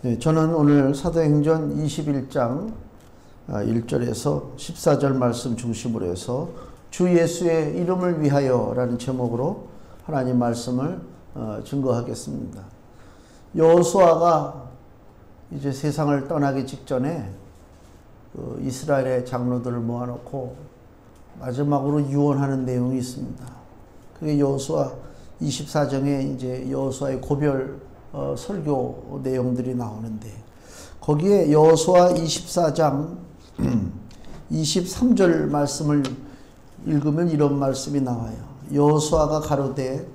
네, 저는 오늘 사도행전 21장 1절에서 14절 말씀 중심으로 해서 주 예수의 이름을 위하여 라는 제목으로 하나님 말씀을 증거하겠습니다. 여호수아가 이제 세상을 떠나기 직전에 이스라엘의 장로들을 모아놓고 마지막으로 유언하는 내용이 있습니다. 그게 여호수아 24장에 이제 여호수아의 고별 설교 내용들이 나오는데, 거기에 여호수아 24장 23절 말씀을 읽으면 이런 말씀이 나와요. 여호수아가 가로되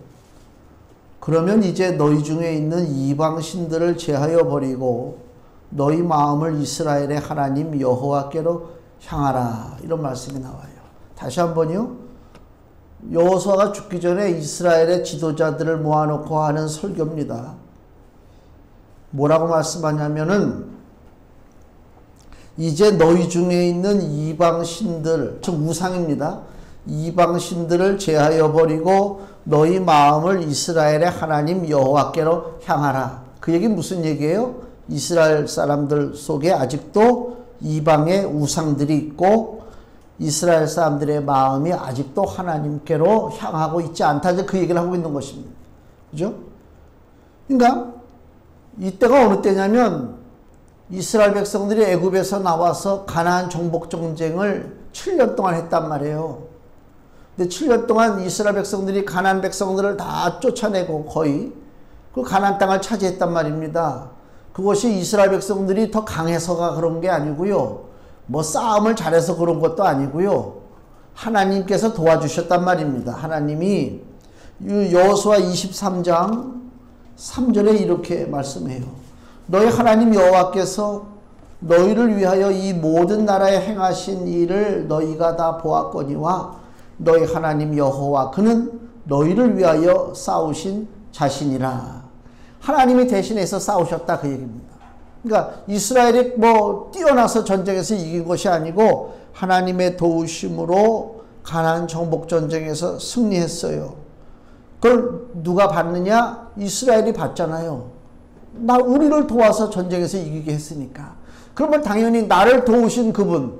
그러면 이제 너희 중에 있는 이방 신들을 제하여 버리고 너희 마음을 이스라엘의 하나님 여호와께로 향하라, 이런 말씀이 나와요. 다시 한번요. 여호수아가 죽기 전에 이스라엘의 지도자들을 모아놓고 하는 설교입니다. 뭐라고 말씀하냐면은 이제 너희 중에 있는 이방 신들, 즉 우상입니다. 이방 신들을 제하여 버리고 너희 마음을 이스라엘의 하나님 여호와께로 향하라. 그 얘기는 무슨 얘기예요? 이스라엘 사람들 속에 아직도 이방의 우상들이 있고 이스라엘 사람들의 마음이 아직도 하나님께로 향하고 있지 않다, 그 얘기를 하고 있는 것입니다. 그죠? 그러니까 이때가 어느 때냐면 이스라엘 백성들이 애굽에서 나와서 가나안 정복 전쟁을 7년 동안 했단 말이에요. 근데 7년 동안 이스라엘 백성들이 가나안 백성들을 다 쫓아내고 거의 그 가나안 땅을 차지했단 말입니다. 그것이 이스라엘 백성들이 더 강해서가 그런 게 아니고요. 뭐 싸움을 잘해서 그런 것도 아니고요. 하나님께서 도와주셨단 말입니다. 하나님이 여호수아 23장 3절에 이렇게 말씀해요. 너희 하나님 여호와께서 너희를 위하여 이 모든 나라에 행하신 일을 너희가 다 보았거니와 너희 하나님 여호와 그는 너희를 위하여 싸우신 자신이라. 하나님이 대신해서 싸우셨다, 그 얘기입니다. 그러니까 이스라엘이 뭐 뛰어나서 전쟁에서 이긴 것이 아니고 하나님의 도우심으로 가나안 정복 전쟁에서 승리했어요. 그걸 누가 받느냐? 이스라엘이 받잖아요. 우리를 도와서 전쟁에서 이기게 했으니까. 그러면 당연히 나를 도우신 그분,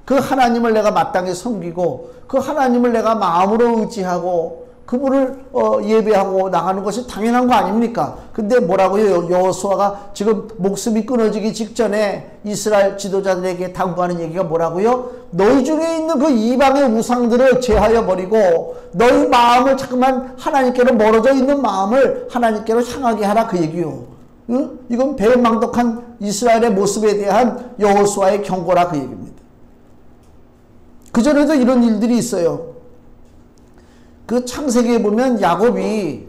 그 하나님을 내가 마땅히 섬기고 그 하나님을 내가 마음으로 의지하고 그분을 예배하고 나가는 것이 당연한 거 아닙니까? 근데 뭐라고요? 여호수아가 지금 목숨이 끊어지기 직전에 이스라엘 지도자들에게 당부하는 얘기가 뭐라고요? 너희 중에 있는 그 이방의 우상들을 제하여 버리고 너희 마음을 자꾸만 하나님께로 멀어져 있는 마음을 하나님께로 향하게 하라, 그 얘기요. 응? 이건 배은망덕한 이스라엘의 모습에 대한 여호수아의 경고라, 그 얘기입니다. 그전에도 이런 일들이 있어요. 그 창세기에 보면 야곱이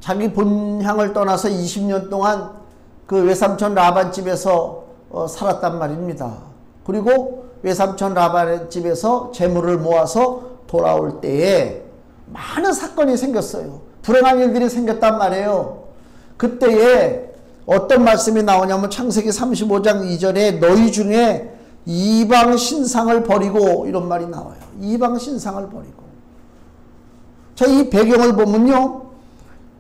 자기 본향을 떠나서 20년 동안 그 외삼촌 라반 집에서 살았단 말입니다. 그리고 외삼촌 라반의 집에서 재물을 모아서 돌아올 때에 많은 사건이 생겼어요. 불행한 일들이 생겼단 말이에요. 그때에 어떤 말씀이 나오냐면 창세기 35장 2절에 너희 중에 이방 신상을 버리고, 이런 말이 나와요. 이방 신상을 버리고. 자, 이 배경을 보면요,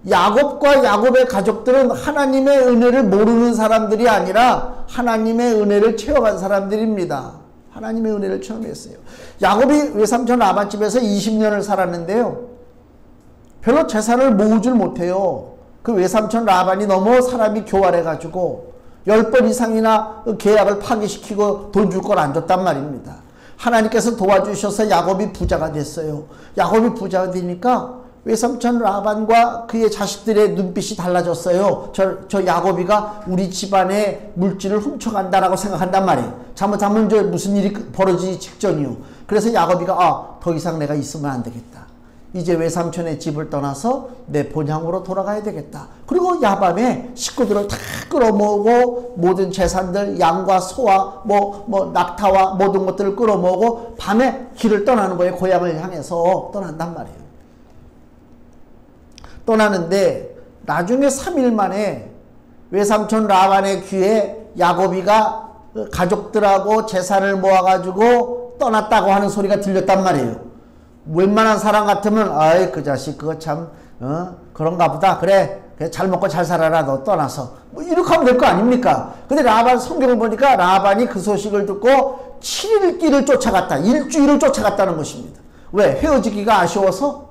야곱과 야곱의 가족들은 하나님의 은혜를 모르는 사람들이 아니라 하나님의 은혜를 체험한 사람들입니다. 하나님의 은혜를 체험했어요. 야곱이 외삼촌 라반 집에서 20년을 살았는데요, 별로 재산을 모으질 못해요. 그 외삼촌 라반이 너무 사람이 교활해가지고 10번 이상이나 계약을 파기시키고 돈 줄 걸 안 줬단 말입니다. 하나님께서 도와주셔서 야곱이 부자가 됐어요. 야곱이 부자가 되니까 외삼촌 라반과 그의 자식들의 눈빛이 달라졌어요. 저 야곱이가 우리 집안의 물질을 훔쳐간다라고 생각한단 말이에요. 잘못하면 무슨 일이 벌어지기 직전이요. 그래서 야곱이가 더 이상 내가 있으면 안 되겠다. 이제 외삼촌의 집을 떠나서 내 본향으로 돌아가야 되겠다. 그리고 야밤에 식구들을 다 끌어모으고 모든 재산들, 양과 소와 낙타와 모든 것들을 끌어모으고 밤에 길을 떠나는 거예요. 고향을 향해서 떠난단 말이에요. 떠나는데 나중에 3일 만에 외삼촌 라반의 귀에 야곱이가 가족들하고 재산을 모아가지고 떠났다고 하는 소리가 들렸단 말이에요. 웬만한 사람 같으면 아이 그 자식 그거 참 그런가 보다, 그래 그냥 잘 먹고 잘 살아라 너 떠나서 뭐 이렇게 하면 될 거 아닙니까? 근데 라반 성경을 보니까 라반이 그 소식을 듣고 7일 길을 쫓아갔다. 일주일을 쫓아갔다는 것입니다. 왜? 헤어지기가 아쉬워서?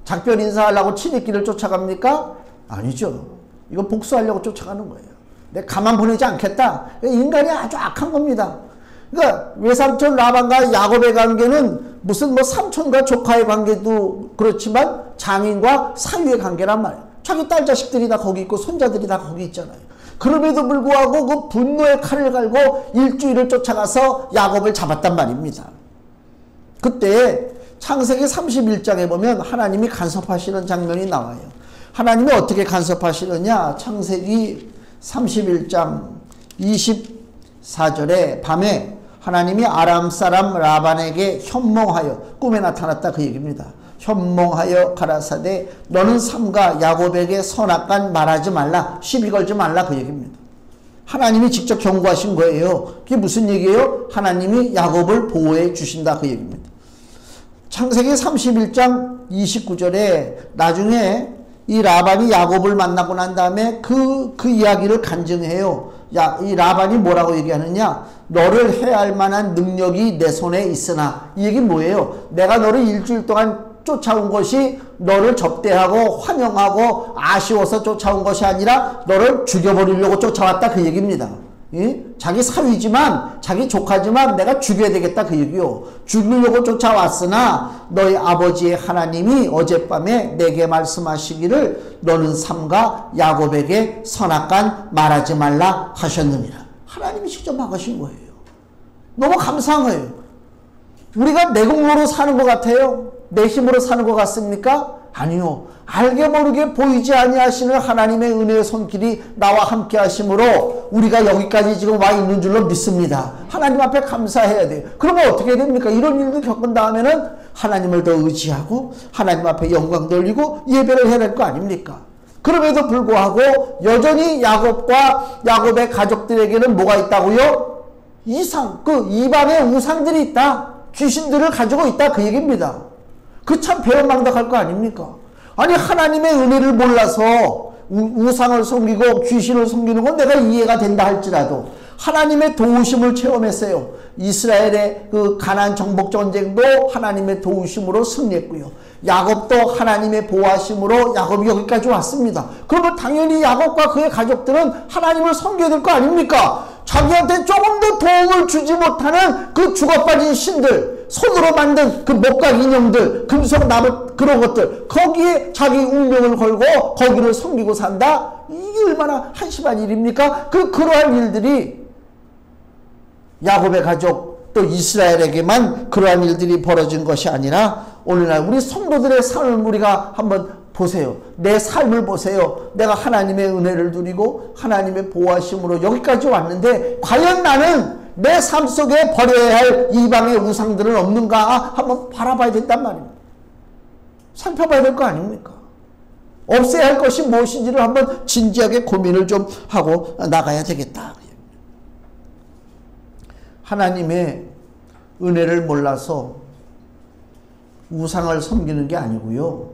작별 인사하려고 7일 길을 쫓아갑니까? 아니죠. 이거 복수하려고 쫓아가는 거예요. 내가 가만 보내지 않겠다. 인간이 아주 악한 겁니다. 그러니까 외삼촌 라반과 야곱의 관계는 무슨 뭐 삼촌과 조카의 관계도 그렇지만 장인과 사위의 관계란 말이에요. 자기 딸 자식들이 다 거기 있고 손자들이 다 거기 있잖아요. 그럼에도 불구하고 그 분노의 칼을 갈고 일주일을 쫓아가서 야곱을 잡았단 말입니다. 그때 창세기 31장에 보면 하나님이 간섭하시는 장면이 나와요. 하나님이 어떻게 간섭하시느냐? 창세기 31장 24절에 밤에 하나님이 아람 사람 라반에게 현몽하여 꿈에 나타났다 그 얘기입니다. 현몽하여 가라사대 너는 삼가 야곱에게 선악간 말하지 말라 시비 걸지 말라 그 얘기입니다. 하나님이 직접 경고하신 거예요. 그게 무슨 얘기예요? 하나님이 야곱을 보호해 주신다 그 얘기입니다. 창세기 31장 29절에 나중에 이 라반이 야곱을 만나고 난 다음에 그 이야기를 간증해요. 이 라반이 뭐라고 얘기하느냐? 너를 해할 만한 능력이 내 손에 있으나 이 얘기는 뭐예요? 내가 너를 일주일 동안 쫓아온 것이 너를 접대하고 환영하고 아쉬워서 쫓아온 것이 아니라 너를 죽여버리려고 쫓아왔다 그 얘기입니다. 자기 사위지만 자기 조카지만 내가 죽여야 되겠다 그 얘기요. 죽이려고 쫓아왔으나 너희 아버지의 하나님이 어젯밤에 내게 말씀하시기를 너는 삼가 야곱에게 선악간 말하지 말라 하셨느니라. 하나님이 직접 막으신 거예요. 너무 감사한 거예요. 우리가 내 공로로 사는 것 같아요? 내 힘으로 사는 것 같습니까? 아니요. 알게 모르게 보이지 아니하시는 하나님의 은혜의 손길이 나와 함께 하심으로 우리가 여기까지 지금 와 있는 줄로 믿습니다. 하나님 앞에 감사해야 돼요. 그러면 어떻게 됩니까? 이런 일도 겪은 다음에는 하나님을 더 의지하고 하나님 앞에 영광 돌리고 예배를 해야 될 거 아닙니까? 그럼에도 불구하고 여전히 야곱과 야곱의 가족들에게는 뭐가 있다고요? 이상, 그 이방의 우상들이 있다. 귀신들을 가지고 있다 그 얘기입니다. 그 참 배은망덕할 거 아닙니까? 아니 하나님의 은혜를 몰라서 우상을 섬기고 귀신을 섬기는 건 내가 이해가 된다 할지라도 하나님의 도우심을 체험했어요. 이스라엘의 그 가나안 정복 전쟁도 하나님의 도우심으로 승리했고요. 야곱도 하나님의 보호하심으로 야곱이 여기까지 왔습니다. 그러면 당연히 야곱과 그의 가족들은 하나님을 섬겨야 될 거 아닙니까? 자기한테 조금 더 도움을 주지 못하는 그 죽어빠진 신들, 손으로 만든 그 목각 인형들, 금속 나무 그런 것들, 거기에 자기 운명을 걸고 거기를 섬기고 산다? 이게 얼마나 한심한 일입니까? 그러한 일들이 야곱의 가족 또 이스라엘에게만 그러한 일들이 벌어진 것이 아니라 오늘날 우리 성도들의 삶을 우리가 한번 보세요. 내 삶을 보세요. 내가 하나님의 은혜를 누리고 하나님의 보호하심으로 여기까지 왔는데 과연 나는 내 삶 속에 버려야 할 이방의 우상들은 없는가 한번 바라봐야 된단 말입니다. 살펴봐야 될 거 아닙니까? 없애야 할 것이 무엇인지를 한번 진지하게 고민을 좀 하고 나가야 되겠다. 하나님의 은혜를 몰라서 우상을 섬기는 게 아니고요.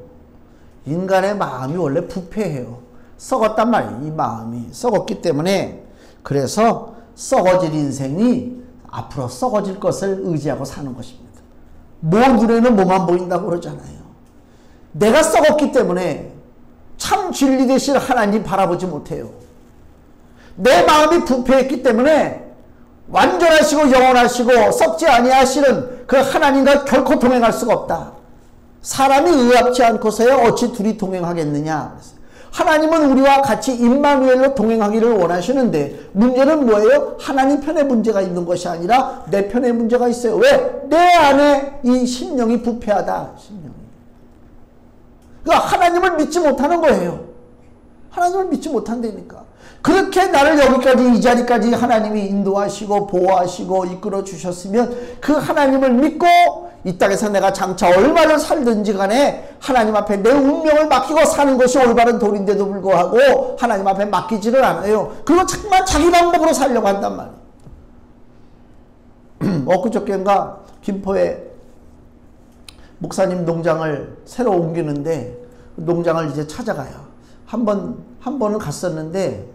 인간의 마음이 원래 부패해요. 썩었단 말이에요. 이 마음이 썩었기 때문에 그래서 썩어질 인생이 앞으로 썩어질 것을 의지하고 사는 것입니다. 뭐 눈에는 뭐만 보인다고 그러잖아요. 내가 썩었기 때문에 참 진리 되실 하나님 바라보지 못해요. 내 마음이 부패했기 때문에 완전하시고 영원하시고 썩지 아니하시는 그 하나님과 결코 동행할 수가 없다. 사람이 의합치 않고서야 어찌 둘이 동행하겠느냐. 하나님은 우리와 같이 임마누엘로 동행하기를 원하시는데 문제는 뭐예요? 하나님 편에 문제가 있는 것이 아니라 내 편에 문제가 있어요. 왜? 내 안에 이 심령이 부패하다. 심령이. 그러니까 하나님을 믿지 못하는 거예요. 하나님을 믿지 못한다니까. 그렇게 나를 여기까지 이 자리까지 하나님이 인도하시고 보호하시고 이끌어 주셨으면 그 하나님을 믿고 이 땅에서 내가 장차 얼마를 살든지 간에 하나님 앞에 내 운명을 맡기고 사는 것이 올바른 도리인데도 불구하고 하나님 앞에 맡기지를 않아요. 그리고 자꾸만 자기 방법으로 살려고 한단 말이에요. 엊그저께인가 김포에 목사님 농장을 새로 옮기는데 농장을 이제 찾아가요. 한 번은 갔었는데,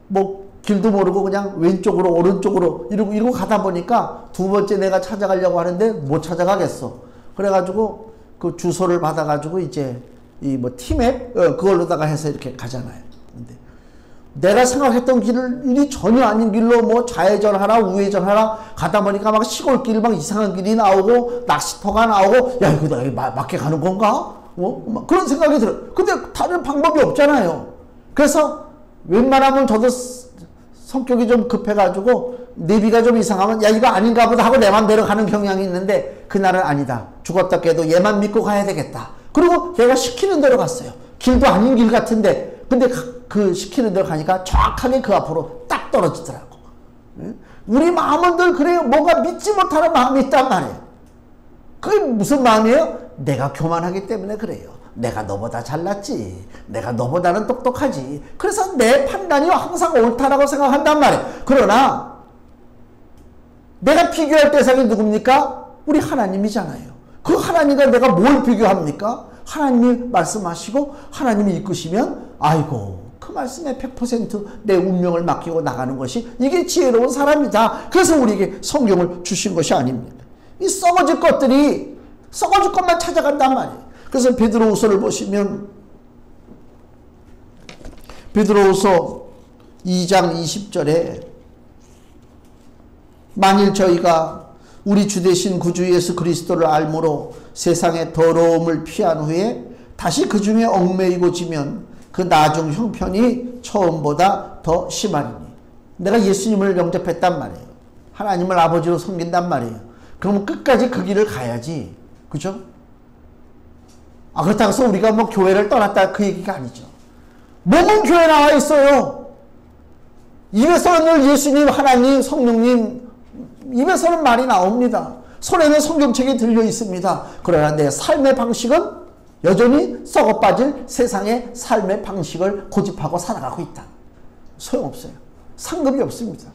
뭐, 길도 모르고 그냥 왼쪽으로, 오른쪽으로 이러고 가다 보니까 두 번째 내가 찾아가려고 하는데 못 찾아가겠어. 그래가지고 그 주소를 받아가지고 이제 이 뭐 티맵? 그걸로다가 해서 이렇게 가잖아요. 근데 내가 생각했던 길이 전혀 아닌 길로 뭐 좌회전하라, 우회전하라 가다 보니까 막 시골길 막 이상한 길이 나오고 낚시터가 나오고 야, 이거 내가 맞게 가는 건가? 막 그런 생각이 들어요. 근데 다른 방법이 없잖아요. 그래서 웬만하면 저도 성격이 좀 급해가지고 내비가 좀 이상하면 야, 이거 아닌가 보다 하고 내 맘대로 가는 경향이 있는데 그날은 아니다. 죽었다 깨도 얘만 믿고 가야 되겠다. 그리고 얘가 시키는 대로 갔어요. 길도 아닌 길 같은데 근데 그 시키는 대로 가니까 정확하게 그 앞으로 딱 떨어지더라고. 우리 마음은 늘 그래요. 뭔가 믿지 못하는 마음이 있단 말이에요. 그게 무슨 마음이에요? 내가 교만하기 때문에 그래요. 내가 너보다 잘났지. 내가 너보다는 똑똑하지. 그래서 내 판단이 항상 옳다라고 생각한단 말이에요. 그러나 내가 비교할 대상이 누굽니까? 우리 하나님이잖아요. 그 하나님과 내가 뭘 비교합니까? 하나님이 말씀하시고 하나님이 이끄시면 아이고 그 말씀에 100% 내 운명을 맡기고 나가는 것이 이게 지혜로운 사람이다. 그래서 우리에게 성경을 주신 것이 아닙니다. 이 썩어질 것들이 썩어질 것만 찾아간단 말이에요. 그래서 베드로후서를 보시면 베드로후서 2장 20절에 만일 저희가 우리 주 되신 구주 예수 그리스도를 알므로 세상의 더러움을 피한 후에 다시 그 중에 얽매이고 지면 그 나중 형편이 처음보다 더 심하리니. 내가 예수님을 영접했단 말이에요. 하나님을 아버지로 섬긴단 말이에요. 그럼 끝까지 그 길을 가야지. 그죠? 그렇다고 해서 우리가 뭐 교회를 떠났다 그 얘기가 아니죠. 몸은 교회 나와 있어요. 입에서는 늘 예수님, 하나님, 성령님 입에서는 말이 나옵니다. 손에는 성경책이 들려 있습니다. 그러나 내 삶의 방식은 여전히 썩어빠질 세상의 삶의 방식을 고집하고 살아가고 있다. 소용없어요. 상급이 없습니다.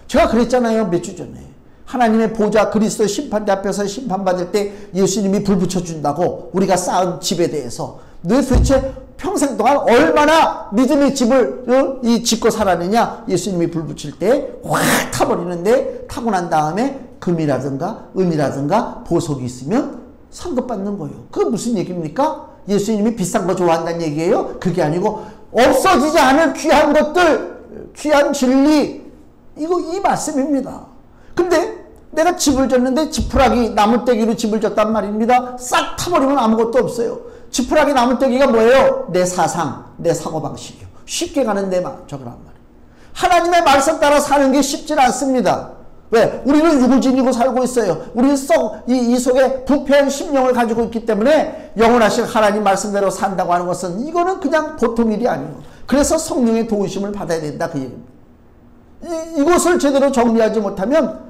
제가 그랬잖아요. 몇 주 전에. 하나님의 보좌 그리스도 심판대 앞에서 심판받을 때 예수님이 불 붙여준다고 우리가 쌓은 집에 대해서 너 도대체 평생 동안 얼마나 믿음의 집을 짓고 살았느냐. 예수님이 불 붙일 때 확 타버리는데 타고 난 다음에 금이라든가 은이라든가 보석이 있으면 상급받는 거예요. 그게 무슨 얘기입니까? 예수님이 비싼 거 좋아한다는 얘기예요? 그게 아니고 없어지지 않을 귀한 것들, 귀한 진리, 이 말씀입니다. 근데 내가 집을 졌는데 지푸라기 나무떼기로 집을 졌단 말입니다. 싹 타버리면 아무것도 없어요. 지푸라기 나무떼기가 뭐예요? 내 사상, 내 사고방식이요. 쉽게 가는 내 저거란 말이에요. 하나님의 말씀 따라 사는 게 쉽진 않습니다. 왜? 우리는 육을 지니고 살고 있어요. 우리는 이 속에 부패한 심령을 가지고 있기 때문에 영원하신 하나님 말씀대로 산다고 하는 것은 이거는 그냥 보통 일이 아니에요. 그래서 성령의 도우심을 받아야 된다 그 얘기입니다. 이것을 제대로 정리하지 못하면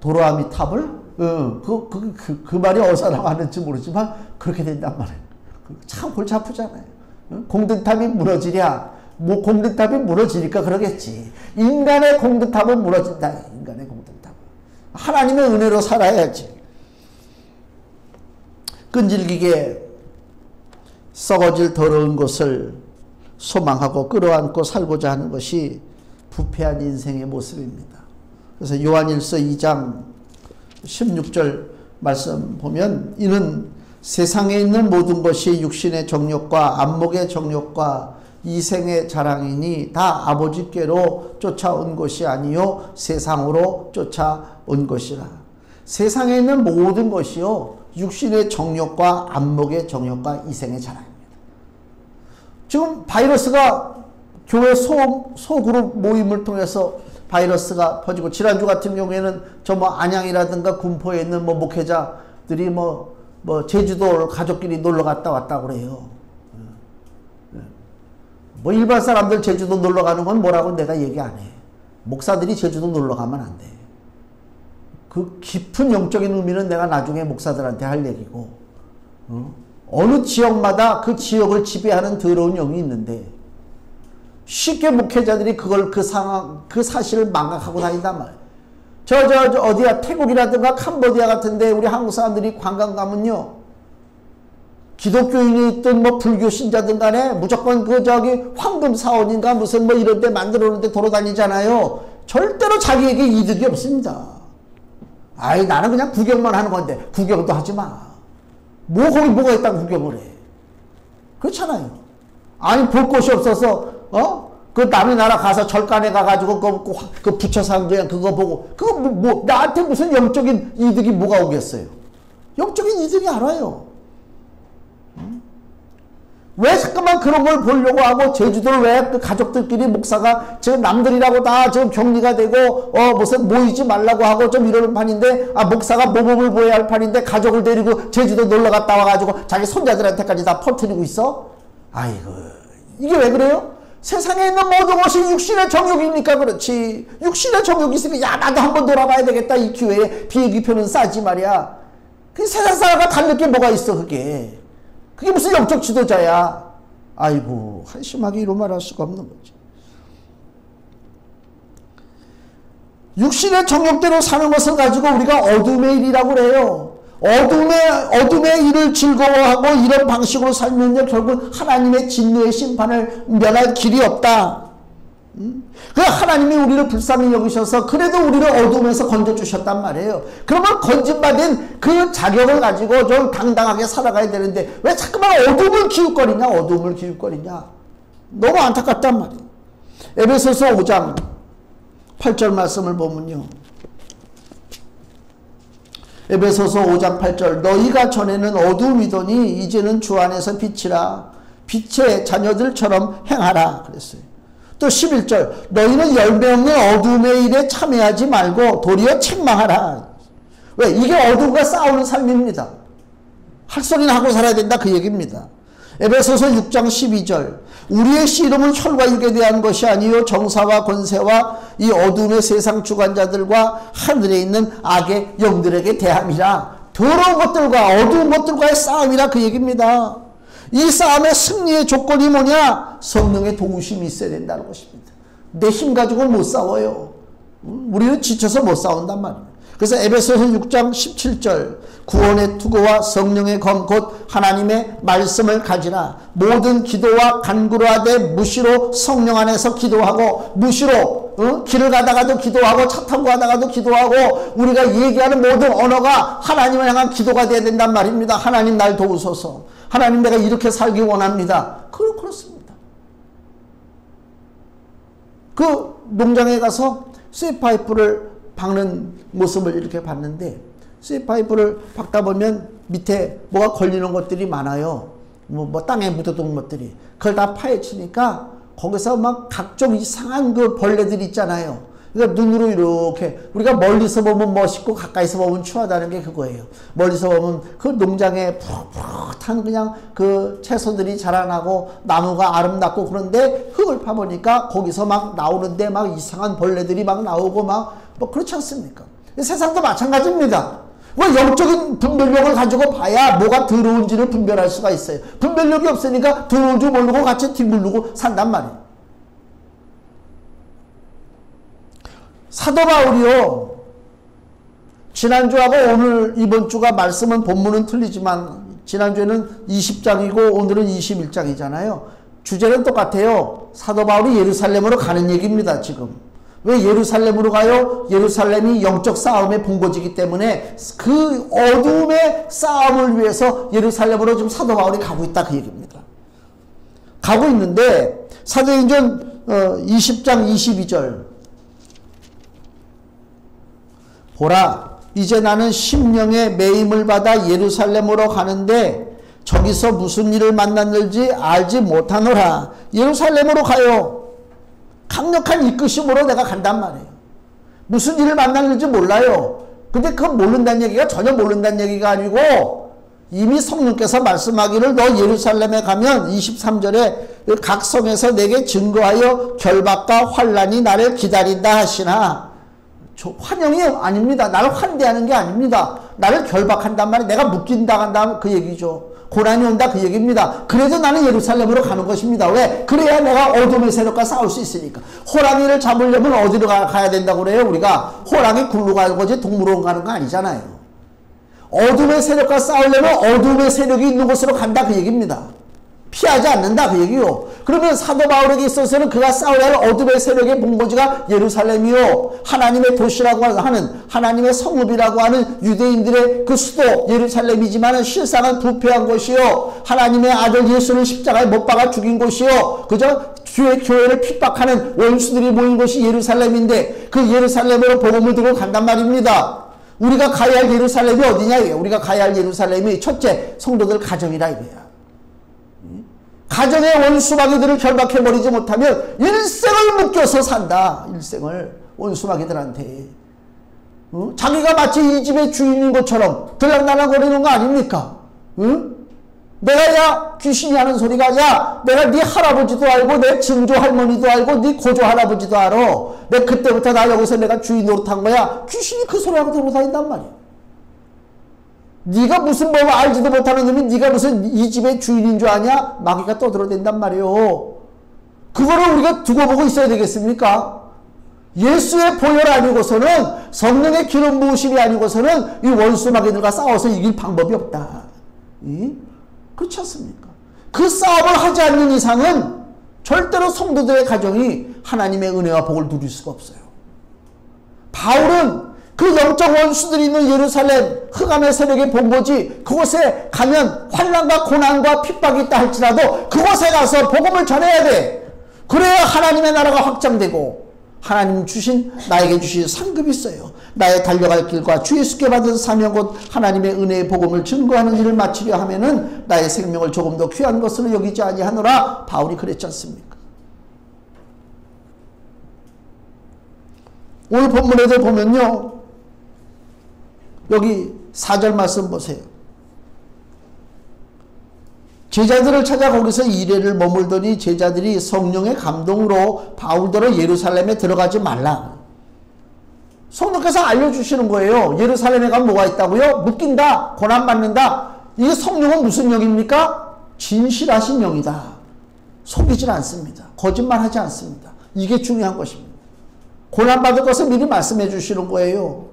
도로아미 탑을 그 말이 어디서 나왔는지 모르지만 그렇게 된단 말이에요. 참 골치 아프잖아요. 공든탑이 무너지랴. 뭐 공든탑이 무너지니까 그러겠지. 인간의 공든탑은 무너진다. 인간의 공든탑. 하나님의 은혜로 살아야지. 끈질기게 썩어질 더러운 것을 소망하고 끌어안고 살고자 하는 것이 부패한 인생의 모습입니다. 그래서 요한일서 2장 16절 말씀 보면 이는 세상에 있는 모든 것이 육신의 정욕과 안목의 정욕과 이생의 자랑이니 다 아버지께로 쫓아온 것이 아니요 세상으로 쫓아온 것이라. 세상에 있는 모든 것이요 육신의 정욕과 안목의 정욕과 이생의 자랑입니다. 지금 바이러스가 교회 소그룹 모임을 통해서 바이러스가 퍼지고 지난주 같은 경우에는 저 뭐 안양이라든가 군포에 있는 뭐 목회자들이 뭐 제주도 가족끼리 놀러 갔다 왔다고 그래요. 뭐 일반 사람들 제주도 놀러 가는 건 뭐라고 내가 얘기 안 해. 목사들이 제주도 놀러 가면 안 돼. 그 깊은 영적인 의미는 내가 나중에 목사들한테 할 얘기고, 어느 지역마다 그 지역을 지배하는 더러운 영이 있는데 쉽게 목회자들이 그걸 그 상황, 그 사실을 망각하고 다닌단 말이에요. 어디야 태국이라든가 캄보디아 같은데 우리 한국 사람들이 관광 가면요 기독교인이 있든 뭐 불교 신자든 간에 무조건 그 저기 황금 사원인가 무슨 뭐 이런 데 만들어 놓은 데 돌아다니잖아요. 절대로 자기에게 이득이 없습니다. 아이 나는 그냥 구경만 하는 건데 구경도 하지 마. 뭐 거기 뭐가 있다고 구경을 해. 그렇잖아요. 아니 볼 곳이 없어서 그 남의 나라 가서 절간에 가가지고 그 부처상제 그거 보고 그거 뭐 나한테 무슨 영적인 이득이 뭐가 오겠어요. 영적인 이득이 알아요. 왜 잠깐만 그런 걸 보려고 하고 제주도를 왜 그 가족들끼리 목사가 지금 남들이라고 다 지금 격리가 되고 무슨 모이지 말라고 하고 좀 이러는 판인데 목사가 모범을 보여야 할 판인데 가족을 데리고 제주도 놀러 갔다 와가지고 자기 손자들한테까지 다 퍼뜨리고 있어? 아이고 이게 왜 그래요? 세상에 있는 모든 것이 육신의 정욕이니까 그렇지. 육신의 정욕이 있으면 야 나도 한번 놀아봐야 되겠다 이 기회에 비행기표는 싸지 말이야. 그 세상 사람과 다를 게 뭐가 있어 그게. 그게 무슨 영적 지도자야. 아이고 한심하게 이런 말 할 수가 없는 거지. 육신의 정욕대로 사는 것을 가지고 우리가 어둠의 일이라고 그래요. 어둠의 일을 즐거워하고 이런 방식으로 살면 결국 하나님의 진노의 심판을 면할 길이 없다. 그 하나님이 우리를 불쌍히 여기셔서 그래도 우리를 어둠에서 건져주셨단 말이에요. 그러면 건진받은 그 자격을 가지고 좀 당당하게 살아가야 되는데 왜 자꾸만 어둠을 기웃거리냐. 어둠을 기웃거리냐. 너무 안타깝단 말이에요. 에베소서 5장 8절 말씀을 보면요. 에베소서 5장 8절 너희가 전에는 어둠이더니 이제는 주 안에서 빛이라. 빛의 자녀들처럼 행하라 그랬어요. 또 11절 너희는 열매 없는 어둠의 일에 참여하지 말고 도리어 책망하라. 왜? 이게 어둠과 싸우는 삶입니다. 할 소리는 하고 살아야 된다 그 얘기입니다. 에베소서 6장 12절 우리의 씨름은 혈과 육에 대한 것이 아니요 정사와 권세와 이 어둠의 세상 주관자들과 하늘에 있는 악의 영들에게 대함이라. 더러운 것들과 어두운 것들과의 싸움이라 그 얘기입니다. 이 싸움의 승리의 조건이 뭐냐? 성령의 도우심이 있어야 된다는 것입니다. 내 힘 가지고는 못 싸워요. 우리는 지쳐서 못 싸운단 말이에요. 그래서 에베소서 6장 17절 구원의 투구와 성령의 검 곧 하나님의 말씀을 가지라. 모든 기도와 간구로 하되 무시로 성령 안에서 기도하고 무시로 길을 가다가도 기도하고 차 타고 가다가도 기도하고 우리가 얘기하는 모든 언어가 하나님을 향한 기도가 돼야 된단 말입니다. 하나님 날 도우소서. 하나님 내가 이렇게 살기 원합니다. 그렇습니다. 그 농장에 가서 쇠파이프를 박는 모습을 이렇게 봤는데 쇠파이프를 박다 보면 밑에 뭐가 걸리는 것들이 많아요. 뭐 땅에 묻어둔 것들이. 그걸 다 파헤치니까 거기서 막 각종 이상한 그 벌레들 있잖아요. 그러니까 눈으로 이렇게 우리가 멀리서 보면 멋있고 가까이서 보면 추하다는 게 그거예요. 멀리서 보면 그 농장에 푸릇푸릇한 그냥 그 채소들이 자라나고 나무가 아름답고 그런데 흙을 파보니까 거기서 막 나오는데 막 이상한 벌레들이 막 나오고 막 뭐 그렇지 않습니까? 세상도 마찬가지입니다. 뭐 영적인 분별력을 가지고 봐야 뭐가 더러운지를 분별할 수가 있어요. 분별력이 없으니까 더러운 줄 모르고 같이 뒹굴르고 산단 말이에요. 사도 바울이요. 지난주하고 오늘 이번 주가 말씀은 본문은 틀리지만 지난주에는 20장이고 오늘은 21장이잖아요. 주제는 똑같아요. 사도 바울이 예루살렘으로 가는 얘기입니다. 지금. 왜 예루살렘으로 가요? 예루살렘이 영적 싸움의 본거지이기 때문에 그 어둠의 싸움을 위해서 예루살렘으로 지금 사도 바울이 가고 있다 그 얘기입니다. 가고 있는데 사도행전 20장 22절 보라 이제 나는 심령의 매임을 받아 예루살렘으로 가는데 저기서 무슨 일을 만났는지 알지 못하노라. 예루살렘으로 가요. 강력한 이끄심으로 내가 간단 말이에요. 무슨 일을 만났는지 몰라요. 근데 그건 모른다는 얘기가 전혀 모른다는 얘기가 아니고 이미 성령께서 말씀하기를 너 예루살렘에 가면 23절에 각 성에서 내게 증거하여 결박과 환란이 나를 기다린다 하시나. 환영이 아닙니다. 나를 환대하는 게 아닙니다. 나를 결박한단 말이에요. 내가 묶인다간다 그 얘기죠. 고난이 온다 그 얘기입니다. 그래도 나는 예루살렘으로 가는 것입니다. 왜? 그래야 내가 어둠의 세력과 싸울 수 있으니까. 호랑이를 잡으려면 어디로 가야 된다고 그래요? 우리가 호랑이 굴러 가는 거지 동물원 가는 거 아니잖아요. 어둠의 세력과 싸우려면 어둠의 세력이 있는 곳으로 간다 그 얘기입니다. 피하지 않는다 그 얘기요. 그러면 사도 바울에게 있어서는 그가 싸워야 할 어둠의 세력의 본거지가 예루살렘이요, 하나님의 도시라고 하는, 하나님의 성읍이라고 하는 유대인들의 그 수도 예루살렘이지만 실상은 부패한 곳이요, 하나님의 아들 예수를 십자가에 못 박아 죽인 곳이요, 그저 주의 교회를 핍박하는 원수들이 모인 곳이 예루살렘인데 그 예루살렘으로 복음을 들고 간단 말입니다. 우리가 가야 할 예루살렘이 어디냐 이거예요. 우리가 가야 할 예루살렘이 첫째 성도들 가정이라 이거야. 가정의 원수마귀들을 결박해버리지 못하면 일생을 묶여서 산다. 일생을 원수마귀들한테. 자기가 마치 이 집의 주인인 것처럼 들락날락거리는 거 아닙니까? 내가 야 귀신이 하는 소리가 야 내가 네 할아버지도 알고 내 증조 할머니도 알고 네 고조 할아버지도 알아. 내 그때부터 나 여기서 내가 주인 노릇한 거야. 귀신이 그 소리하고 돌아다닌단 말이야. 네가 무슨 뭐 알지도 못하는 놈이 네가 무슨 이 집의 주인인 줄 아냐? 마귀가 떠들어댄단 말이요. 그거를 우리가 두고 보고 있어야 되겠습니까? 예수의 보혈 아니고서는, 성령의 기름 부으심이 아니고서는 이 원수 마귀들과 싸워서 이길 방법이 없다. 그렇지 않습니까? 그 싸움을 하지 않는 이상은 절대로 성도들의 가정이 하나님의 은혜와 복을 누릴 수가 없어요. 바울은 그 영적 원수들이 있는 예루살렘, 흑암의 세력의 본거지, 그곳에 가면 환난과 고난과 핍박이 있다 할지라도 그곳에 가서 복음을 전해야 돼. 그래야 하나님의 나라가 확장되고 하나님 주신, 나에게 주신 상급이 있어요. 나의 달려갈 길과 주 예수께 받은 사명 곧 하나님의 은혜의 복음을 증거하는 일을 마치려 하면은 나의 생명을 조금 더 귀한 것으로 여기지 아니하노라. 바울이 그랬지 않습니까? 오늘 본문에도 보면요, 여기 4절 말씀 보세요. 제자들을 찾아 거기서 이래를 머물더니 제자들이 성령의 감동으로 바울더러 예루살렘에 들어가지 말라. 성령께서 알려주시는 거예요. 예루살렘에 가면 뭐가 있다고요? 묶인다, 고난받는다. 이게 성령은 무슨 영입니까? 진실하신 영이다. 속이질 않습니다. 거짓말하지 않습니다. 이게 중요한 것입니다. 고난받을 것을 미리 말씀해 주시는 거예요.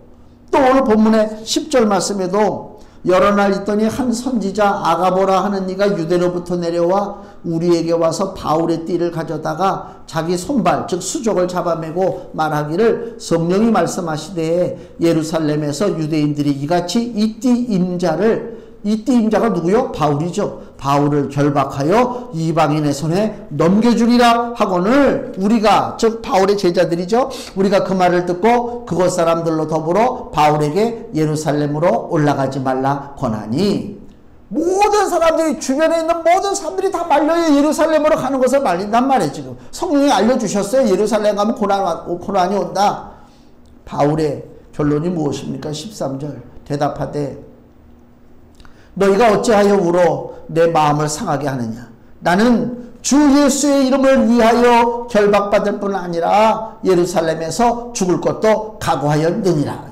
또 오늘 본문의 10절 말씀에도 여러 날 있더니 한 선지자 아가보라 하는 이가 유대로부터 내려와 우리에게 와서 바울의 띠를 가져다가 자기 손발 즉 수족을 잡아매고 말하기를 성령이 말씀하시되 예루살렘에서 유대인들이 이같이 이 띠 임자가 누구요? 바울이죠. 바울을 결박하여 이방인의 손에 넘겨주리라 하거늘 우리가, 즉 바울의 제자들이죠, 우리가 그 말을 듣고 그곳 사람들로 더불어 바울에게 예루살렘으로 올라가지 말라 권하니. 모든 사람들이, 주변에 있는 모든 사람들이 다 말려요. 예루살렘으로 가는 것을 말린단 말이에요. 지금 성령이 알려주셨어요. 예루살렘 가면 고난이 온다. 바울의 결론이 무엇입니까? 13절 대답하되 너희가 어찌하여 울어 내 마음을 상하게 하느냐. 나는 주 예수의 이름을 위하여 결박받을 뿐 아니라 예루살렘에서 죽을 것도 각오하였느니라.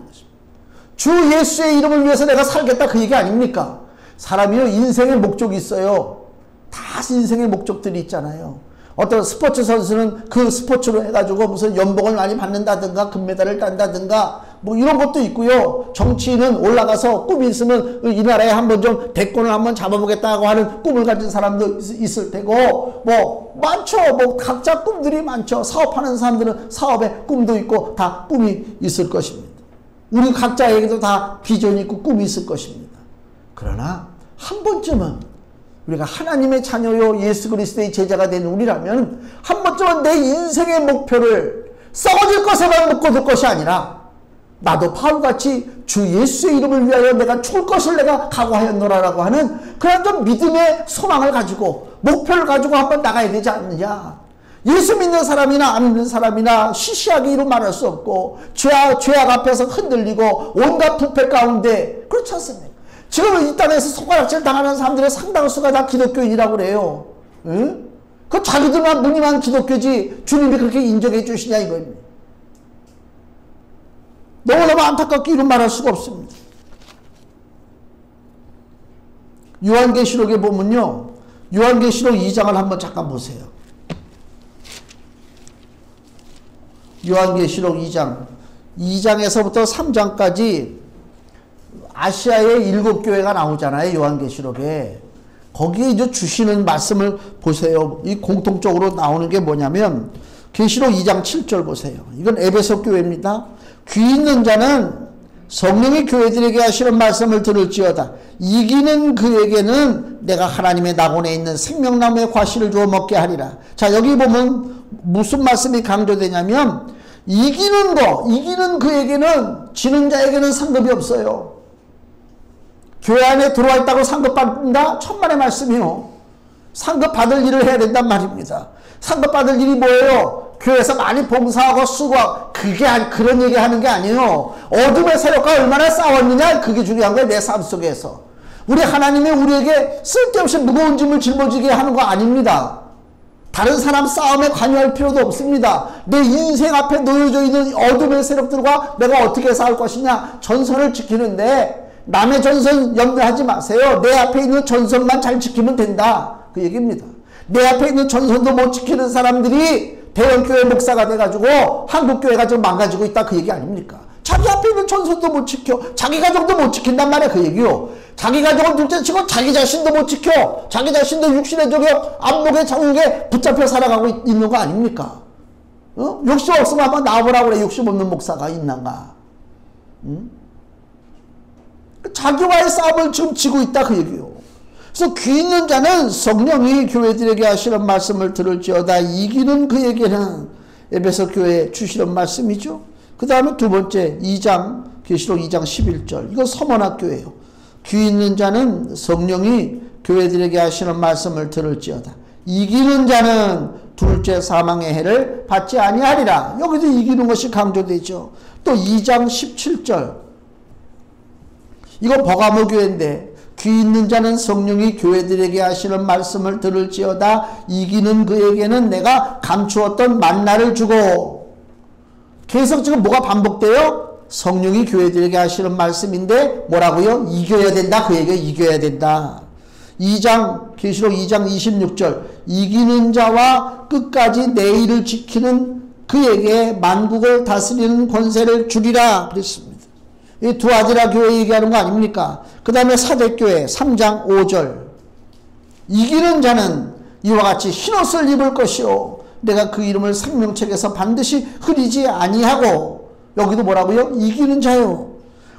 주 예수의 이름을 위해서 내가 살겠다 그 얘기 아닙니까? 사람이요, 인생의 목적이 있어요. 다 인생의 목적들이 있잖아요. 어떤 스포츠 선수는 그 스포츠로 해가지고 무슨 연봉을 많이 받는다든가 금메달을 딴다든가 뭐 이런 것도 있고요. 정치인은 올라가서 꿈이 있으면 이 나라에 한번 좀 대권을 한번 잡아보겠다고 하는 꿈을 가진 사람도 있을 테고, 뭐 많죠. 뭐 각자 꿈들이 많죠. 사업하는 사람들은 사업에 꿈도 있고 다 꿈이 있을 것입니다. 우리 각자에게도 다 비전이 있고 꿈이 있을 것입니다. 그러나 한 번쯤은 우리가 하나님의 자녀요 예수 그리스도의 제자가 된 우리라면 한 번쯤은 내 인생의 목표를 썩어질 것에만 묶어둘 것이 아니라 나도 바울같이 주 예수의 이름을 위하여 내가 죽을 것을 내가 각오하였노라라고 하는 그런 좀 믿음의 소망을 가지고 목표를 가지고 한번 나가야 되지 않느냐. 예수 믿는 사람이나 안 믿는 사람이나 시시하게 이루 말할 수 없고 죄악 앞에서 흔들리고 온갖 부패 가운데 그렇지 않습니까? 지금 이 땅에서 손가락질 당하는 사람들의 상당수가 다 기독교인이라고 그래요. 응? 그 자기들만 무늬만 기독교지 주님이 그렇게 인정해 주시냐 이거입니다. 너무너무 안타깝게 이런 말할 수가 없습니다. 요한계시록에 보면요, 요한계시록 2장을 한번 잠깐 보세요. 요한계시록 2장에서부터 3장까지 아시아의 7교회가 나오잖아요. 요한계시록에. 거기에 이제 주시는 말씀을 보세요. 이 공통적으로 나오는 게 뭐냐면 계시록 2장 7절 보세요. 이건 에베소 교회입니다. 귀 있는 자는 성령이 교회들에게 하시는 말씀을 들을지어다. 이기는 그에게는 내가 하나님의 낙원에 있는 생명나무의 과실을 주어 먹게 하리라. 자, 여기 보면 무슨 말씀이 강조되냐면 이기는 그에게는, 지는 자에게는 상급이 없어요. 교회 안에 들어와 있다고 상급 받는다? 천만의 말씀이요. 상급 받을 일을 해야 된단 말입니다. 상급 받을 일이 뭐예요? 교회에서 많이 봉사하고 수고하고, 그런 얘기 하는 게 아니에요. 어둠의 세력과 얼마나 싸웠느냐, 그게 중요한 거예요. 내 삶 속에서. 우리 하나님이 우리에게 쓸데없이 무거운 짐을 짊어지게 하는 거 아닙니다. 다른 사람 싸움에 관여할 필요도 없습니다. 내 인생 앞에 놓여져 있는 어둠의 세력들과 내가 어떻게 싸울 것이냐, 전선을 지키는데 남의 전선 염려하지 마세요. 내 앞에 있는 전선만 잘 지키면 된다, 그 얘기입니다. 내 앞에 있는 전선도 못 지키는 사람들이 대형교회 목사가 돼가지고 한국교회가 지금 망가지고 있다, 그 얘기 아닙니까? 자기 앞에 있는 전선도 못 지켜, 자기 가정도 못 지킨단 말이야, 그 얘기요. 자기 가정은 둘째치고 자기 자신도 못 지켜, 자기 자신도 육신의 저격 안목의 장육에 붙잡혀 살아가고 있는 거 아닙니까? 욕심 없으면 한번 나와보라고 그래. 욕심 없는 목사가 있는가? 자기와의 싸움을 지금 지고 있다, 그 얘기요. 그래서 귀 있는 자는 성령이 교회들에게 하시는 말씀을 들을지어다. 이기는 그에게는, 에베소 교회에 주시는 말씀이죠. 그 다음에 두 번째 2장, 계시록 2장 11절. 이거 서머나교회예요. 귀 있는 자는 성령이 교회들에게 하시는 말씀을 들을지어다. 이기는 자는 둘째 사망의 해를 받지 아니하리라. 여기도 이기는 것이 강조되죠. 또 2장 17절. 이거 버가모 교회인데, 귀 있는 자는 성령이 교회들에게 하시는 말씀을 들을지어다. 이기는 그에게는 내가 감추었던 만나를 주고. 계속 지금 뭐가 반복돼요? 성령이 교회들에게 하시는 말씀인데 뭐라고요? 이겨야 된다, 그 얘기예요. 이겨야 된다. 2장, 계시록 2장 26절. 이기는 자와 끝까지 내 일을 지키는 그에게 만국을 다스리는 권세를 주리라 그랬습니다. 이 두아디라 교회 얘기하는 거 아닙니까? 그 다음에 사대교회 3장 5절. 이기는 자는 이와 같이 흰옷을 입을 것이요 내가 그 이름을 생명책에서 반드시 흐리지 아니하고. 여기도 뭐라고요? 이기는 자요.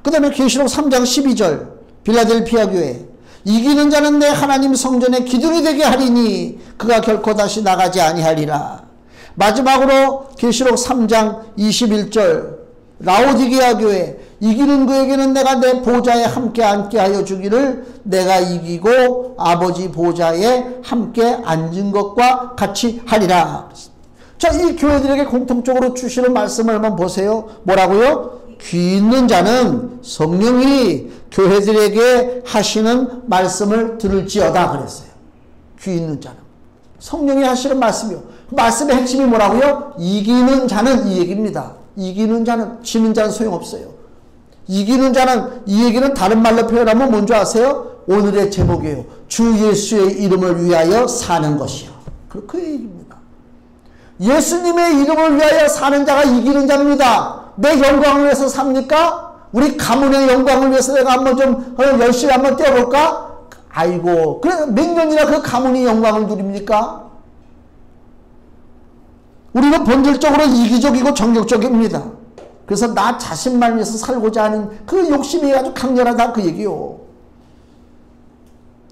그 다음에 계시록 3장 12절 빌라델피아 교회. 이기는 자는 내 하나님 성전의 기둥이 되게 하리니 그가 결코 다시 나가지 아니하리라. 마지막으로 계시록 3장 21절 라오디게아 교회. 이기는 그에게는 내가 내 보좌에 함께 앉게 하여 주기를 내가 이기고 아버지 보좌에 함께 앉은 것과 같이 하리라. 자, 이 교회들에게 공통적으로 주시는 말씀을 한번 보세요. 뭐라고요? 귀 있는 자는 성령이 교회들에게 하시는 말씀을 들을지어다 그랬어요. 귀 있는 자는 성령이 하시는 말씀이요. 그 말씀의 핵심이 뭐라고요? 이기는 자는, 이 얘기입니다. 이기는 자는, 지는 자는 소용없어요. 이기는 자는, 이 얘기는 다른 말로 표현하면 뭔지 아세요? 오늘의 제목이에요. 주 예수의 이름을 위하여 사는 것이요. 그 얘기입니다. 예수님의 이름을 위하여 사는 자가 이기는 자입니다. 내 영광을 위해서 삽니까? 우리 가문의 영광을 위해서 내가 한번 좀 열심히 한번 뛰어볼까? 아이고, 그래 몇 년이나 그 가문이 영광을 누립니까? 우리는 본질적으로 이기적이고 정욕적입니다. 그래서 나 자신만 위해서 살고자 하는 그 욕심이 아주 강렬하다, 그 얘기요.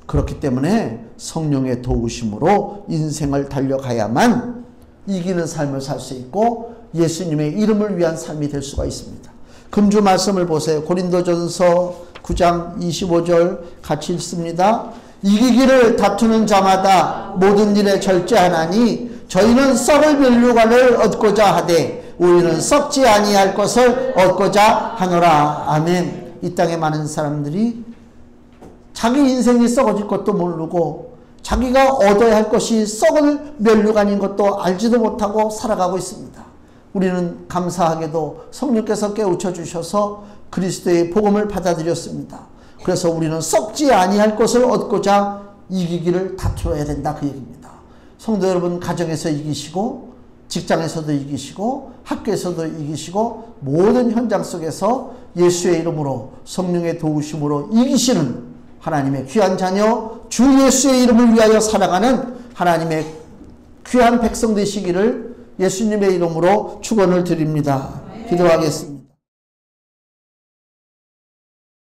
그렇기 때문에 성령의 도우심으로 인생을 달려가야만 이기는 삶을 살 수 있고 예수님의 이름을 위한 삶이 될 수가 있습니다. 금주 말씀을 보세요. 고린도전서 9장 25절 같이 읽습니다. 이기기를 다투는 자마다 모든 일에 절제하나니 저희는 썩을 면류관을 얻고자 하되 우리는 썩지 아니할 것을 얻고자 하노라. 아멘. 이 땅에 많은 사람들이 자기 인생이 썩어질 것도 모르고 자기가 얻어야 할 것이 썩을 면류관인 것도 알지도 못하고 살아가고 있습니다. 우리는 감사하게도 성령께서 깨우쳐 주셔서 그리스도의 복음을 받아들였습니다. 그래서 우리는 썩지 아니할 것을 얻고자 이기기를 다투어야 된다, 그 얘기입니다. 성도 여러분, 가정에서 이기시고 직장에서도 이기시고 학교에서도 이기시고 모든 현장 속에서 예수의 이름으로 성령의 도우심으로 이기시는 하나님의 귀한 자녀 주 예수의 이름을 위하여 살아가는 하나님의 귀한 백성 되시기를 예수님의 이름으로 축원을 드립니다. 기도하겠습니다.